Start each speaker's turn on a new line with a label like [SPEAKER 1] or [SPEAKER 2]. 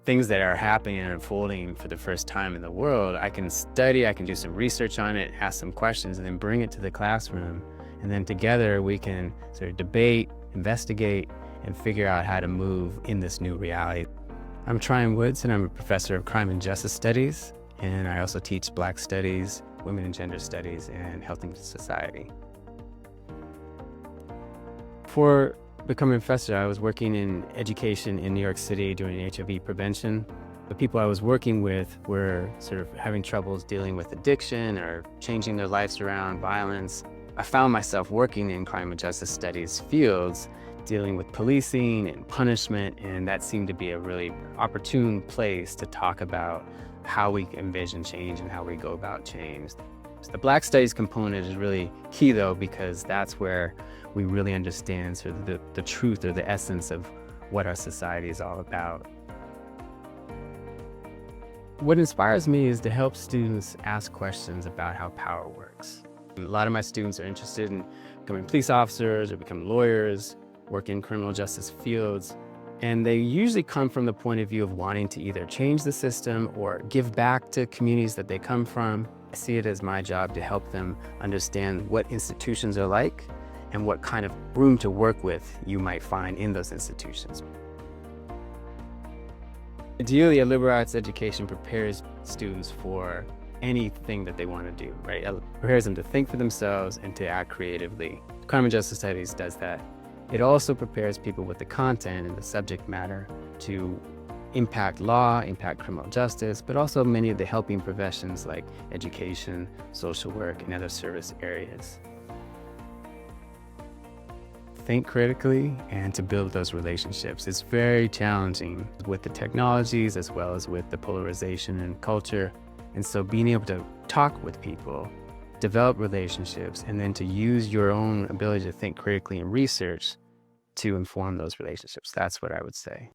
[SPEAKER 1] things that are happening and unfolding for the first time in the world, I can study, I can do some research on it, ask some questions, and then bring it to the classroom. And then together we can sort of debate, investigate, and figure out how to move in this new reality. I'm Tryon and I'm a professor of crime and justice studies, and I also teach Black studies, women and gender studies, and health and society. Before becoming a professor, I was working in education in New York City doing HIV prevention. The people I was working with were sort of having troubles dealing with addiction or changing their lives around, violence. I found myself working in crime and justice studies fields, dealing with policing and punishment, and that seemed to be a really opportune place to talk about how we envision change and how we go about change. The Black Studies component is really key, though, because that's where we really understand sort of the truth or the essence of what our society is all about. What inspires me is to help students ask questions about how power works. A lot of my students are interested in becoming police officers or becoming lawyers, work in criminal justice fields, and they usually come from the point of view of wanting to either change the system or give back to communities that they come from. I see it as my job to help them understand what institutions are like and what kind of room to work with you might find in those institutions. Ideally, a liberal arts education prepares students for anything that they want to do, right? It prepares them to think for themselves and to act creatively. Crime and justice studies does that. It also prepares people with the content and the subject matter to impact law, impact criminal justice, but also many of the helping professions like education, social work, and other service areas. Think critically and to build those relationships. It's very challenging with the technologies as well as with the polarization and culture. And so being able to talk with people, develop relationships, and then to use your own ability to think critically and research to inform those relationships. That's what I would say.